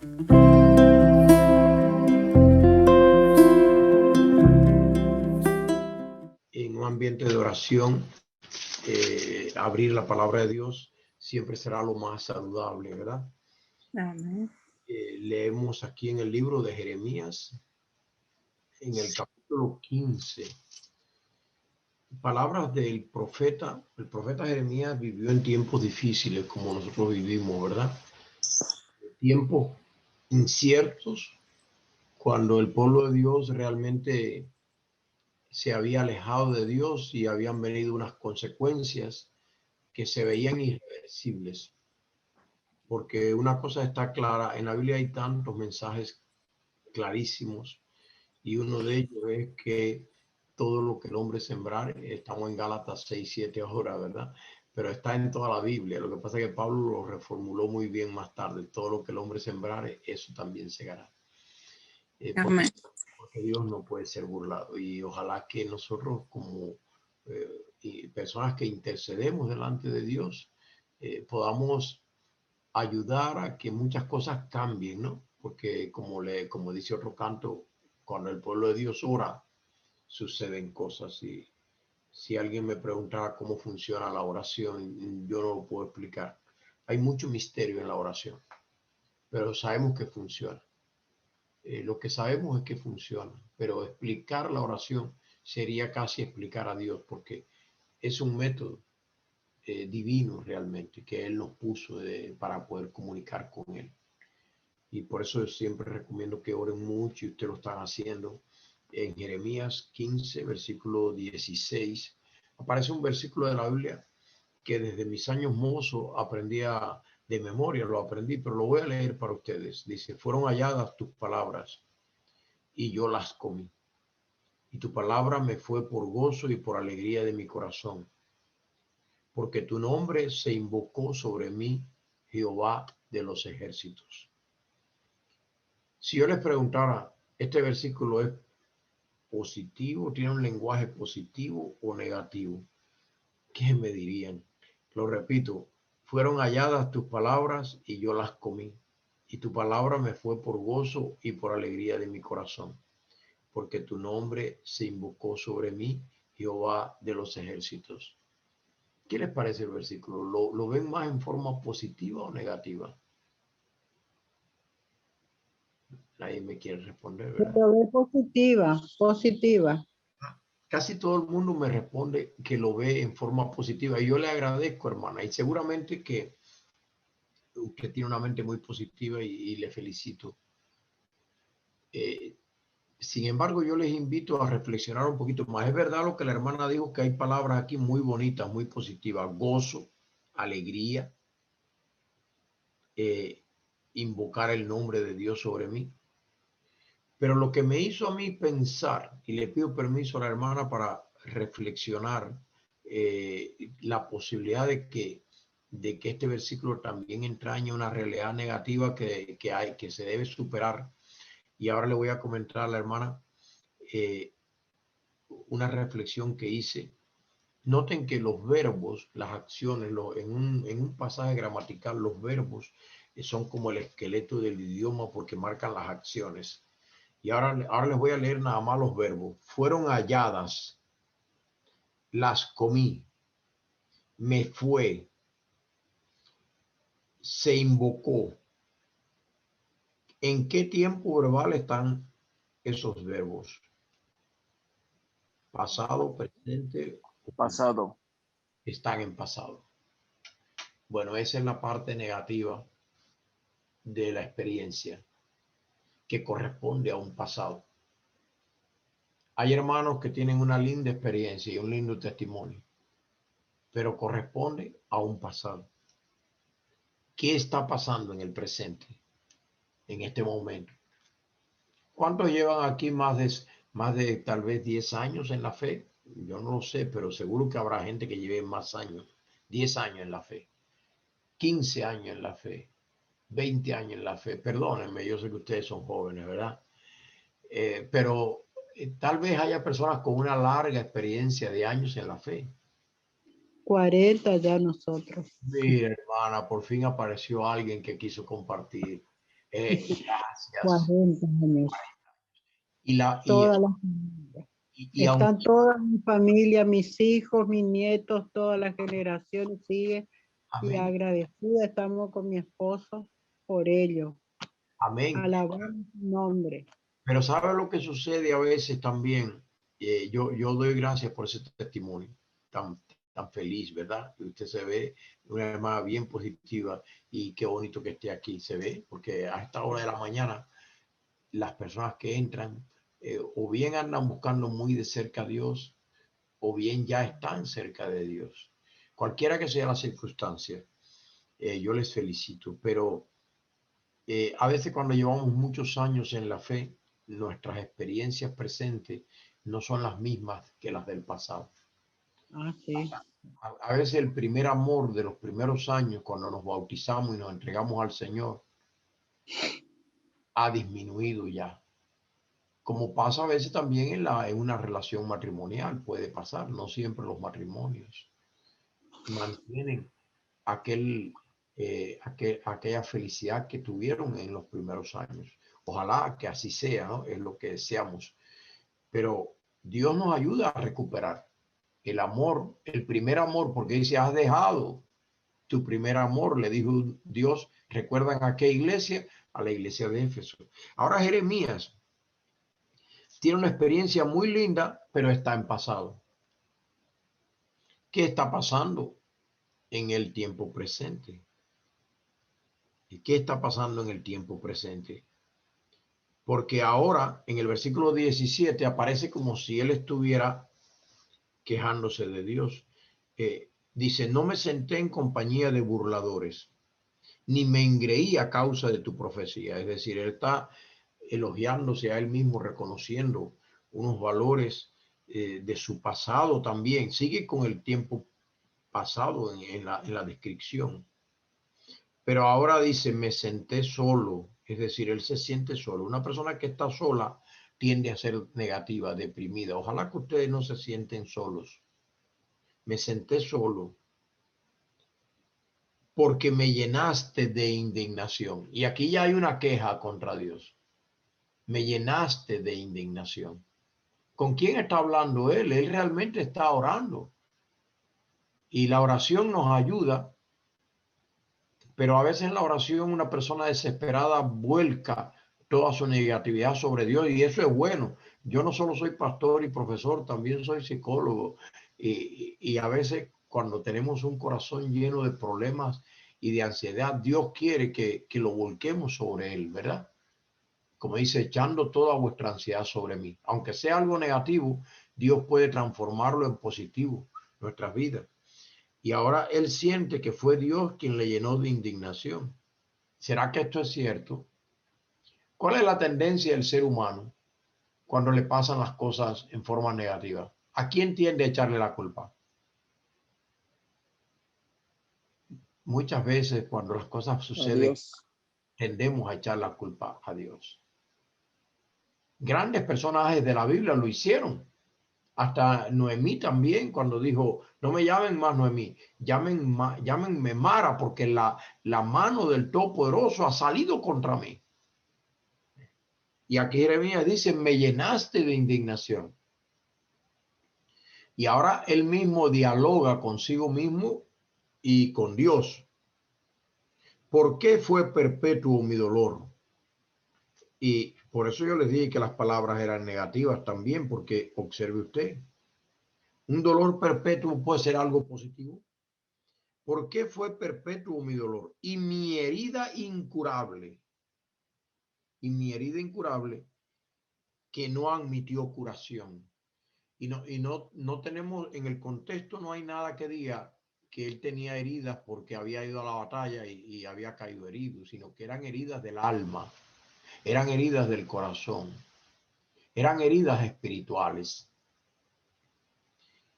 En un ambiente de oración, abrir la palabra de Dios siempre será lo más saludable, ¿verdad? Amén. Leemos aquí en el libro de Jeremías, en el capítulo 15, palabras del profeta. El profeta Jeremías vivió en tiempos difíciles como nosotros vivimos, ¿verdad? Tiempos inciertos, cuando el pueblo de Dios realmente se había alejado de Dios y habían venido unas consecuencias que se veían irreversibles. Porque una cosa está clara, en la Biblia hay tantos mensajes clarísimos y uno de ellos es que todo lo que el hombre sembrar, estamos en Gálatas 6, 7 ahora, ¿verdad? Pero está en toda la Biblia. Lo que pasa es que Pablo lo reformuló muy bien más tarde. Todo lo que el hombre sembrare, eso también segará. Amén. Porque Dios no puede ser burlado. Y ojalá que nosotros como personas que intercedemos delante de Dios, podamos ayudar a que muchas cosas cambien, ¿no? Porque como dice otro canto, cuando el pueblo de Dios ora, suceden cosas. Y si alguien me preguntara cómo funciona la oración, yo no lo puedo explicar. Hay mucho misterio en la oración, pero sabemos que funciona. Lo que sabemos es que funciona, pero explicar la oración sería casi explicar a Dios, porque es un método divino realmente que Él nos puso para poder comunicar con Él. Y por eso siempre recomiendo que oren mucho, y ustedes lo están haciendo. En Jeremías 15, versículo 16, aparece un versículo de la Biblia que desde mis años mozos aprendía de memoria, lo aprendí, pero lo voy a leer para ustedes. Dice: fueron halladas tus palabras y yo las comí. Y tu palabra me fue por gozo y por alegría de mi corazón. Porque tu nombre se invocó sobre mí, Jehová de los ejércitos. Si yo les preguntara, ¿este versículo es positivo, tiene un lenguaje positivo o negativo? ¿Qué me dirían? Lo repito: fueron halladas tus palabras y yo las comí. Y tu palabra me fue por gozo y por alegría de mi corazón. Porque tu nombre se invocó sobre mí, Jehová de los ejércitos. ¿Qué les parece el versículo? ¿Lo ven más en forma positiva o negativa? Nadie me quiere responder, ¿verdad? Lo ve positiva, positiva. Casi todo el mundo me responde que lo ve en forma positiva. Y yo le agradezco, hermana. Y seguramente que usted tiene una mente muy positiva y le felicito. Sin embargo, yo les invito a reflexionar un poquito más. Es verdad lo que la hermana dijo, que hay palabras aquí muy bonitas, muy positivas: gozo, alegría, invocar el nombre de Dios sobre mí. Pero lo que me hizo a mí pensar, y le pido permiso a la hermana para reflexionar, la posibilidad de que este versículo también entraña una realidad negativa que se debe superar. Y ahora le voy a comentar a la hermana una reflexión que hice. Noten que los verbos, las acciones, en un pasaje gramatical, los verbos son como el esqueleto del idioma, porque marcan las acciones. Y ahora les voy a leer nada más los verbos. Fueron halladas, las comí, me fue, se invocó. ¿En qué tiempo verbal están esos verbos? Pasado, presente o Pasado. están en pasado. Bueno, esa es la parte negativa de la experiencia, que corresponde a un pasado. Hay hermanos que tienen una linda experiencia y un lindo testimonio, pero corresponde a un pasado. ¿Qué está pasando en el presente, en este momento? ¿Cuántos llevan aquí más de tal vez 10 años en la fe? Yo no lo sé, pero seguro que habrá gente que lleve más años. 10 años en la fe, 15 años en la fe, 20 años en la fe. Perdónenme, yo sé que ustedes son jóvenes, ¿verdad? Pero tal vez haya personas con una larga experiencia de años en la fe. 40 ya nosotros. Mira, hermana, por fin apareció alguien que quiso compartir. Gracias. 40 años. Y, Toda la familia. y Están toda mi familia, mis hijos, mis nietos, todas las generaciones siguen. Y amén. agradecida estamos con mi esposo por ello. Amén. Alabamos su nombre. Pero ¿sabe lo que sucede a veces también? Yo doy gracias por ese testimonio tan feliz, ¿verdad? Que usted se ve una hermana bien positiva y qué bonito que esté aquí, se ve, porque a esta hora de la mañana las personas que entran o bien andan buscando muy de cerca a Dios o bien ya están cerca de Dios. Cualquiera que sea la circunstancia, yo les felicito, pero a veces cuando llevamos muchos años en la fe, nuestras experiencias presentes no son las mismas que las del pasado. Sí. A veces el primer amor de los primeros años, cuando nos bautizamos y nos entregamos al Señor, ha disminuido ya. Como pasa a veces también en una relación matrimonial, puede pasar, no siempre los matrimonios mantienen aquella felicidad que tuvieron en los primeros años. Ojalá que así sea, ¿no? Es lo que deseamos. Pero Dios nos ayuda a recuperar el amor, el primer amor, porque dice, has dejado tu primer amor, le dijo Dios. ¿Recuerdan a qué iglesia? A la iglesia de Éfeso. Ahora Jeremías tiene una experiencia muy linda, pero está en pasado. ¿Qué está pasando en el tiempo presente? ¿Y qué está pasando en el tiempo presente? Porque ahora en el versículo 17 aparece como si él estuviera quejándose de Dios. Dice, no me senté en compañía de burladores, ni me engreí a causa de tu profecía. Es decir, él está elogiándose a él mismo, reconociendo unos valores de su pasado también. Sigue con el tiempo pasado en la descripción. Pero ahora dice, me senté solo, es decir, él se siente solo. Una persona que está sola tiende a ser negativa, deprimida. Ojalá que ustedes no se sienten solos. Me senté solo porque me llenaste de indignación. Y aquí ya hay una queja contra Dios. Me llenaste de indignación. ¿Con quién está hablando él? Él realmente está orando. Y la oración nos ayuda, pero a veces en la oración una persona desesperada vuelca toda su negatividad sobre Dios y eso es bueno. Yo no solo soy pastor y profesor, también soy psicólogo y a veces cuando tenemos un corazón lleno de problemas y de ansiedad, Dios quiere que lo volquemos sobre Él, ¿verdad? Como dice, echando toda vuestra ansiedad sobre mí. Aunque sea algo negativo, Dios puede transformarlo en positivo, nuestras vidas. Y ahora él siente que fue Dios quien le llenó de indignación. ¿Será que esto es cierto? ¿Cuál es la tendencia del ser humano cuando le pasan las cosas en forma negativa? ¿A quién tiende a echarle la culpa? Muchas veces cuando las cosas suceden, Adiós. tendemos a echar la culpa a Dios. Grandes personajes de la Biblia lo hicieron. Hasta Noemí también, cuando dijo, no me llamen más Noemí, llámenme Mara, porque la mano del Todopoderoso ha salido contra mí. Y aquí Jeremías dice, me llenaste de indignación. Y ahora él mismo dialoga consigo mismo y con Dios. ¿Por qué fue perpetuo mi dolor? Y por eso yo les dije que las palabras eran negativas también, porque observe usted, un dolor perpetuo puede ser algo positivo. ¿Por qué fue perpetuo mi dolor? Y mi herida incurable. Y mi herida incurable que no admitió curación. Y no tenemos, en el contexto no hay nada que diga que él tenía heridas porque había ido a la batalla y había caído herido, sino que eran heridas del alma, eran heridas del corazón, eran heridas espirituales.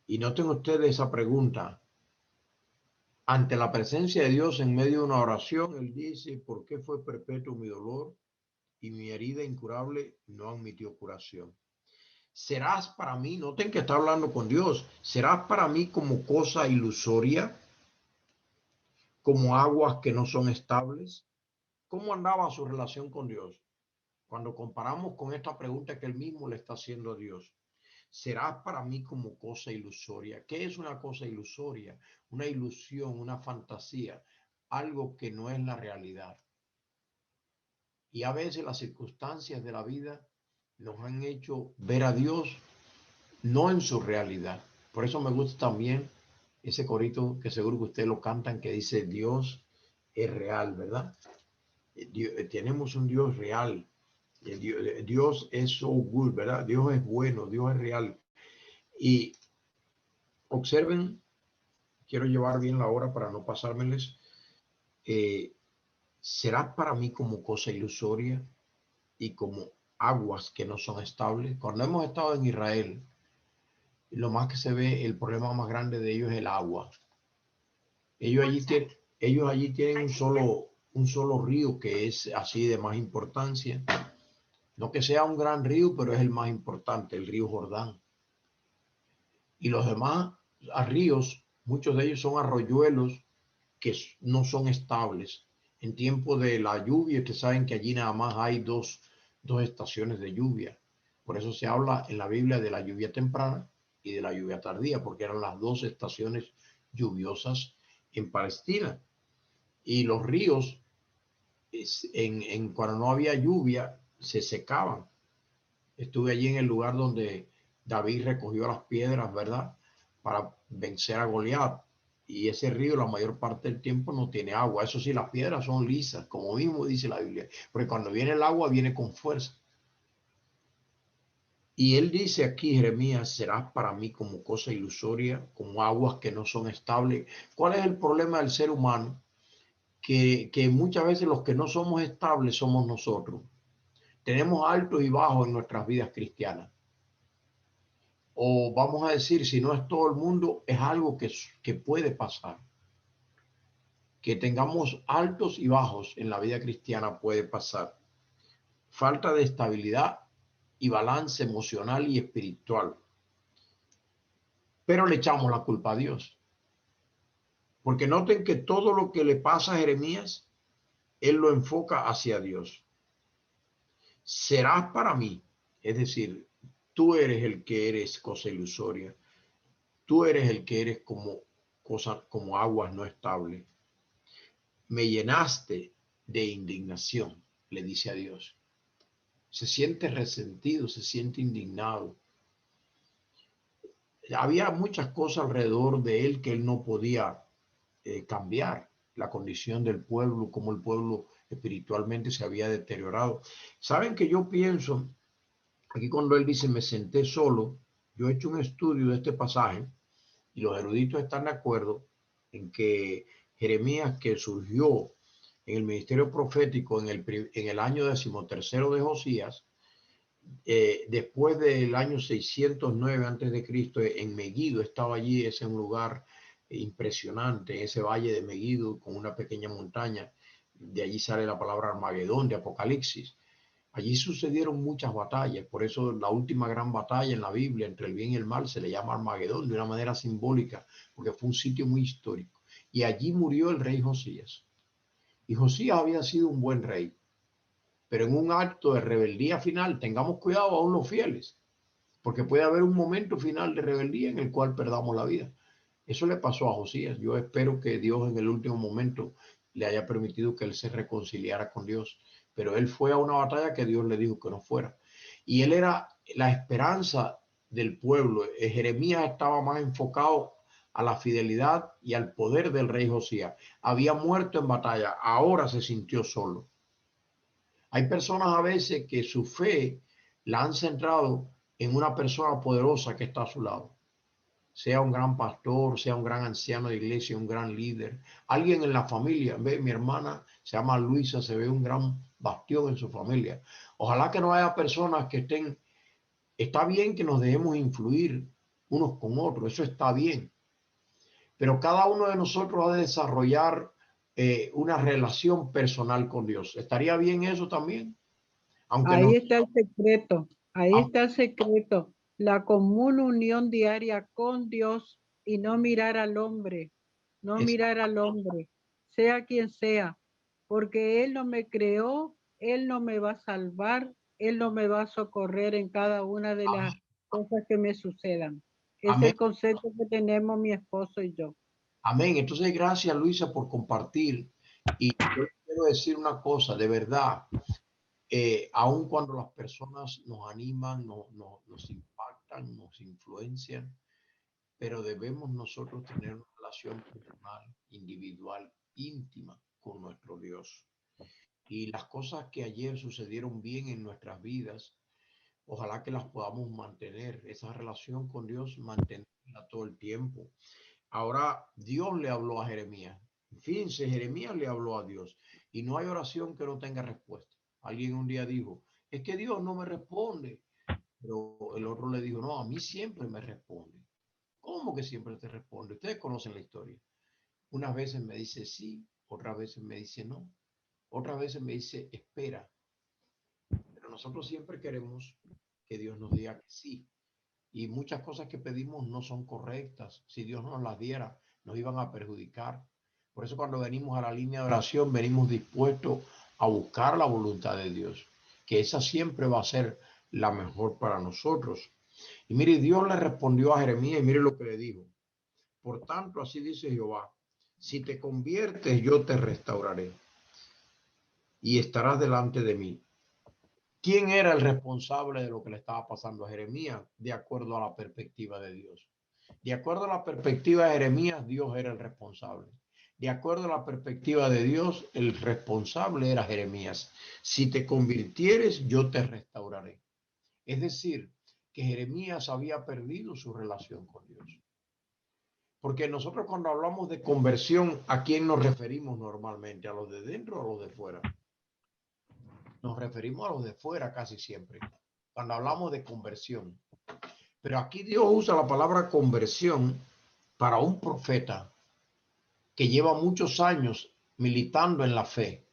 Y noten ustedes esa pregunta. Ante la presencia de Dios en medio de una oración, él dice, ¿por qué fue perpetuo mi dolor? Y mi herida incurable no admitió curación. Serás para mí, noten que está hablando con Dios, serás para mí como cosa ilusoria, como aguas que no son estables. ¿Cómo andaba su relación con Dios? Cuando comparamos con esta pregunta que él mismo le está haciendo a Dios, ¿será para mí como cosa ilusoria? ¿Qué es una cosa ilusoria? Una ilusión, una fantasía, algo que no es la realidad. Y a veces las circunstancias de la vida nos han hecho ver a Dios no en su realidad. Por eso me gusta también ese corito que seguro que ustedes lo cantan que dice Dios es real, ¿verdad? Tenemos un Dios real. Dios es so good, ¿verdad? Dios es bueno, Dios es real. Y observen, quiero llevar bien la hora para no pasármeles. ¿Será para mí como cosa ilusoria y como aguas que no son estables? Cuando hemos estado en Israel, lo más que se ve, el problema más grande de ellos es el agua. Ellos allí tienen un solo río que es así de más importancia. No que sea un gran río, pero es el más importante, el río Jordán. Y los demás ríos, muchos de ellos son arroyuelos que no son estables. En tiempo de la lluvia, que saben que allí nada más hay dos estaciones de lluvia. Por eso se habla en la Biblia de la lluvia temprana y de la lluvia tardía, porque eran las dos estaciones lluviosas en Palestina. Y los ríos, cuando no había lluvia, se secaban. Estuve allí en el lugar donde David recogió las piedras, ¿verdad? Para vencer a Goliat. Y ese río la mayor parte del tiempo no tiene agua. Eso sí, las piedras son lisas, como mismo dice la Biblia. Porque cuando viene el agua, viene con fuerza. Y él dice aquí, Jeremías, serás para mí como cosa ilusoria, como aguas que no son estables. ¿Cuál es el problema del ser humano? Que muchas veces los que no somos estables somos nosotros. Tenemos altos y bajos en nuestras vidas cristianas. O vamos a decir, si no es todo el mundo, es algo que puede pasar. Que tengamos altos y bajos en la vida cristiana puede pasar. Falta de estabilidad y balance emocional y espiritual. Pero le echamos la culpa a Dios. Porque noten que todo lo que le pasa a Jeremías, él lo enfoca hacia Dios. Serás para mí, es decir, tú eres el que eres cosa ilusoria. Tú eres el que eres como aguas no estables. Me llenaste de indignación, le dice a Dios. Se siente resentido, se siente indignado. Había muchas cosas alrededor de él que él no podía cambiar. La condición del pueblo, cómo el pueblo espiritualmente se había deteriorado. Saben que yo pienso, aquí cuando él dice, me senté solo, yo he hecho un estudio de este pasaje y los eruditos están de acuerdo en que Jeremías, que surgió en el ministerio profético en el año 13º de Josías, después del año 609 antes de Cristo, en Megiddo, estaba allí, es un lugar impresionante, ese valle de Megiddo con una pequeña montaña, de allí sale la palabra Armagedón de Apocalipsis. Allí sucedieron muchas batallas, por eso la última gran batalla en la Biblia entre el bien y el mal se le llama Armagedón de una manera simbólica, porque fue un sitio muy histórico. Y allí murió el rey Josías. Y Josías había sido un buen rey, pero en un acto de rebeldía final, tengamos cuidado aún los fieles, porque puede haber un momento final de rebeldía en el cual perdamos la vida. Eso le pasó a Josías. Yo espero que Dios en el último momento le haya permitido que él se reconciliara con Dios, pero él fue a una batalla que Dios le dijo que no fuera. Y él era la esperanza del pueblo. Jeremías estaba más enfocado a la fidelidad y al poder del rey Josías. Había muerto en batalla, ahora se sintió solo. Hay personas a veces que su fe la han centrado en una persona poderosa que está a su lado. Sea un gran pastor, sea un gran anciano de iglesia, un gran líder, alguien en la familia. Ve, mi hermana se llama Luisa, se ve un gran bastión en su familia. Ojalá que no haya personas que estén, está bien que nos dejemos influir unos con otros, eso está bien, pero cada uno de nosotros ha de desarrollar una relación personal con Dios. ¿Estaría bien eso también? Aunque no, Ahí está el secreto, ahí aunque, está el secreto, la común unión diaria con Dios y no mirar al hombre, no es, mirar al hombre, sea quien sea. porque Él no me creó, Él no me va a salvar, Él no me va a socorrer en cada una de las Amén. cosas que me sucedan. Es Amén. el concepto que tenemos mi esposo y yo. Amén. Entonces, gracias, Luisa, por compartir. Y yo quiero decir una cosa, de verdad, aun cuando las personas nos animan, nos impactan, nos influencian, pero debemos nosotros tener una relación personal, individual, íntima con nuestro Dios. Y las cosas que ayer sucedieron bien en nuestras vidas, ojalá que las podamos mantener, esa relación con Dios, mantenerla todo el tiempo. Ahora Dios le habló a Jeremías. Fíjense, Jeremías le habló a Dios y no hay oración que no tenga respuesta. Alguien un día dijo, es que Dios no me responde, pero el otro le dijo, no, a mí siempre me responde. ¿Cómo que siempre te responde? Ustedes conocen la historia. Unas veces me dice sí, otras veces me dice no, otras veces me dice espera, pero nosotros siempre queremos que Dios nos diga que sí. Y muchas cosas que pedimos no son correctas. Si Dios nos las diera, nos iban a perjudicar. Por eso cuando venimos a la línea de oración, venimos dispuestos a buscar la voluntad de Dios, que esa siempre va a ser la mejor para nosotros. Y mire, Dios le respondió a Jeremías y mire lo que le dijo. Por tanto, así dice Jehová, si te conviertes, yo te restauraré y estarás delante de mí. ¿Quién era el responsable de lo que le estaba pasando a Jeremías de acuerdo a la perspectiva de Dios? De acuerdo a la perspectiva de Jeremías, Dios era el responsable. De acuerdo a la perspectiva de Dios, el responsable era Jeremías. Si te convirtieres, yo te restauraré. Es decir, que Jeremías había perdido su relación con Dios. Porque nosotros cuando hablamos de conversión, ¿a quién nos referimos normalmente? ¿A los de dentro o a los de fuera? Nos referimos a los de fuera casi siempre, cuando hablamos de conversión. Pero aquí Dios usa la palabra conversión para un profeta que lleva muchos años militando en la fe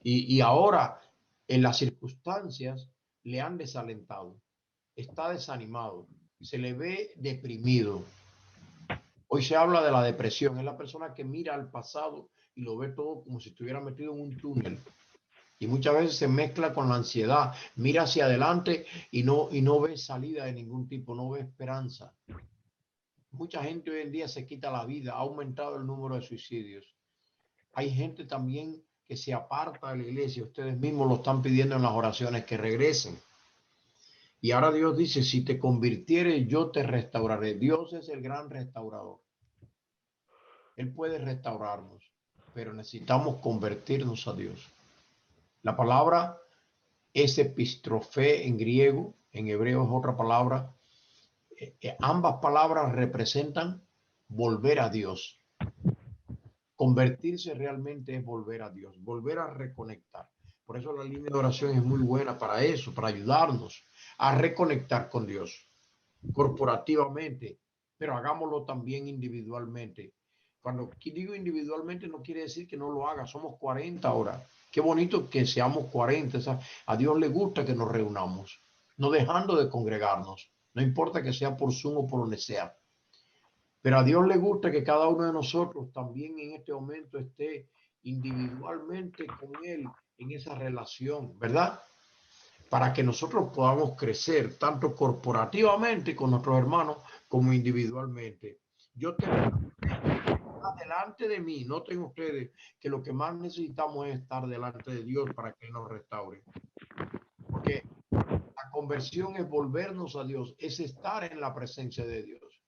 y ahora en las circunstancias le han desalentado, está desanimado, se le ve deprimido. Hoy se habla de la depresión, es la persona que mira al pasado y lo ve todo como si estuviera metido en un túnel. Y muchas veces se mezcla con la ansiedad, mira hacia adelante y no ve salida de ningún tipo, no ve esperanza. Mucha gente hoy en día se quita la vida, ha aumentado el número de suicidios. Hay gente también que se aparta de la iglesia, ustedes mismos lo están pidiendo en las oraciones que regresen. Y ahora Dios dice, si te convirtieres, yo te restauraré. Dios es el gran restaurador. Él puede restaurarnos, pero necesitamos convertirnos a Dios. La palabra es epistrofé en griego, en hebreo es otra palabra. Ambas palabras representan volver a Dios. Convertirse realmente es volver a Dios, volver a reconectar. Por eso la línea de oración es muy buena para eso, para ayudarnos a reconectar con Dios corporativamente, pero hagámoslo también individualmente. Cuando digo individualmente no quiere decir que no lo haga, somos 40 ahora. Qué bonito que seamos 40. O sea, a Dios le gusta que nos reunamos, no dejando de congregarnos, no importa que sea por Zoom o por donde sea. Pero a Dios le gusta que cada uno de nosotros también en este momento esté individualmente con Él en esa relación, ¿verdad? Para que nosotros podamos crecer tanto corporativamente con nuestros hermanos como individualmente. Yo te delante de mí, noten ustedes que lo que más necesitamos es estar delante de Dios para que Él nos restaure. Porque la conversión es volvernos a Dios, es estar en la presencia de Dios.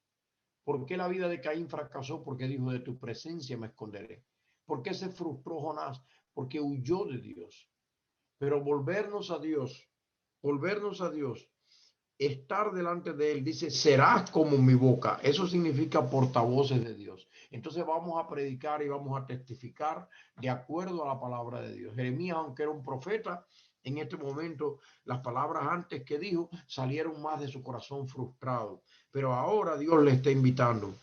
¿Por qué la vida de Caín fracasó? Porque dijo, de tu presencia me esconderé. ¿Por qué se frustró Jonás? Porque huyó de Dios. Pero volvernos a Dios, estar delante de Él, dice, serás como mi boca. Eso significa portavoces de Dios. Entonces vamos a predicar y vamos a testificar de acuerdo a la palabra de Dios. Jeremías, aunque era un profeta, en este momento las palabras antes que dijo salieron más de su corazón frustrado. Pero ahora Dios le está invitando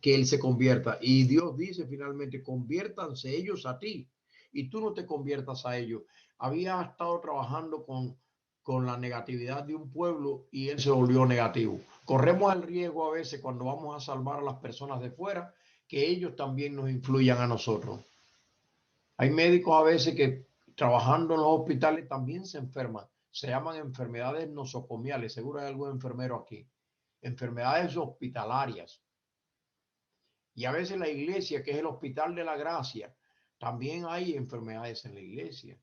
que Él se convierta. Y Dios dice finalmente, conviértanse ellos a ti y tú no te conviertas a ellos. Había estado trabajando con la negatividad de un pueblo y Él se volvió negativo. Corremos el riesgo a veces cuando vamos a salvar a las personas de fuera, que ellos también nos influyan a nosotros. Hay médicos a veces que trabajando en los hospitales también se enferman. Se llaman enfermedades nosocomiales. Seguro hay algún enfermero aquí. Enfermedades hospitalarias. Y a veces la iglesia, que es el hospital de la gracia, también hay enfermedades en la iglesia.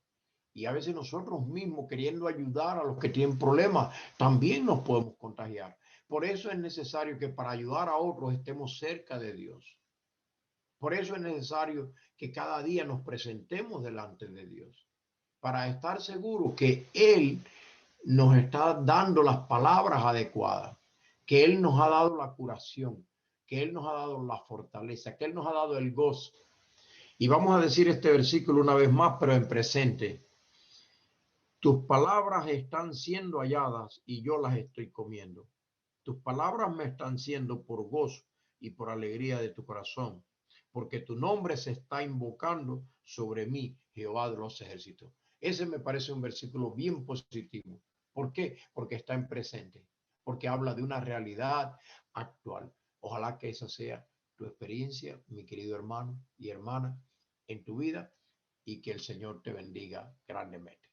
Y a veces nosotros mismos, queriendo ayudar a los que tienen problemas, también nos podemos contagiar. Por eso es necesario que para ayudar a otros estemos cerca de Dios. Por eso es necesario que cada día nos presentemos delante de Dios, para estar seguros que Él nos está dando las palabras adecuadas, que Él nos ha dado la curación, que Él nos ha dado la fortaleza, que Él nos ha dado el gozo. Y vamos a decir este versículo una vez más, pero en presente. Tus palabras están siendo halladas y yo las estoy comiendo. Tus palabras me están siendo por gozo y por alegría de tu corazón, porque tu nombre se está invocando sobre mí, Jehová de los ejércitos. Ese me parece un versículo bien positivo. ¿Por qué? Porque está en presente, porque habla de una realidad actual. Ojalá que esa sea tu experiencia, mi querido hermano y hermana, en tu vida, y que el Señor te bendiga grandemente.